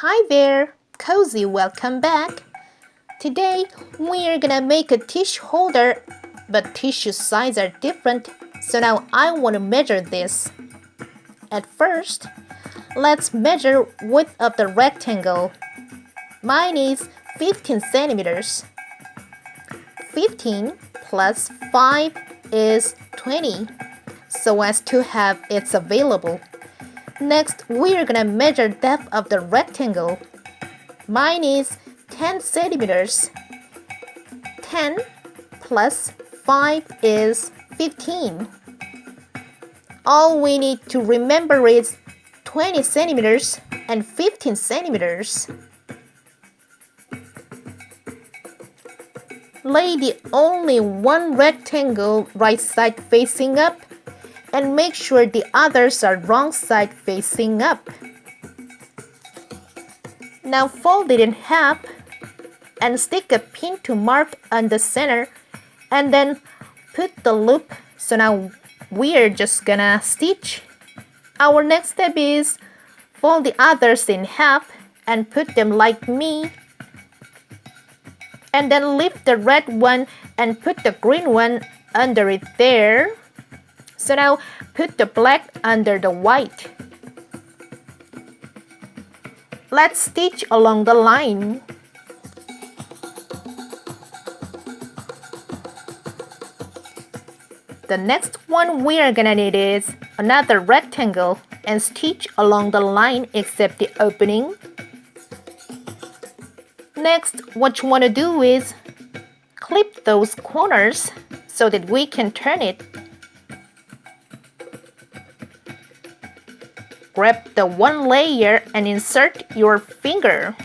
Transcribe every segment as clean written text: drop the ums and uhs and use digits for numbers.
Hi there, Cozy, welcome back. Today we're gonna make a tissue holder, but tissue sizes are different, so now I want to measure this. At first, let's measure width of the rectangle. Mine is 15 centimeters. 15 plus 5 is 20, so as to have it available. Next, we're gonna measure depth of the rectangle. Mine is 10 centimeters. 10 plus 5 is 15. All we need to remember is 20 centimeters and 15 centimeters. Lay the only one rectangle right side facing up and make sure the others are wrong side facing up. Now fold it in half and stick a pin to mark on the center and then put the loop. So now we're just gonna stitch. Our next step is fold the others in half and put them like me. And then lift the red one and put the green one under it there. So now put the black under the white. Let's stitch along the line. The next one we are gonna need is another rectangle and stitch along the line except the opening. Next, what you want to do is clip those corners so that we can turn it. Grab the one layer and insert your finger.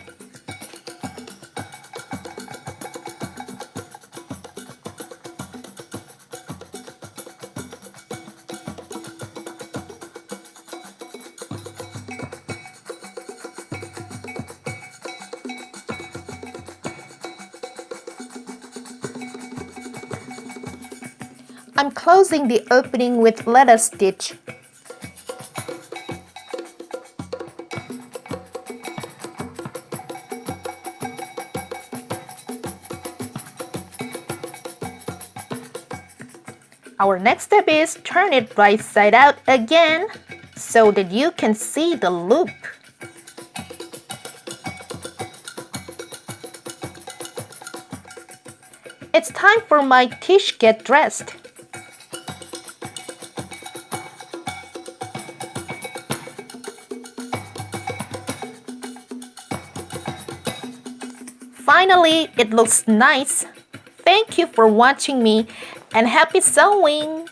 I'm closing the opening with lettuce stitch. Our next step is turn it right side out again so that you can see the loop. It's time for my tissue get dressed. Finally, it looks nice. Thank you for watching me and happy sewing!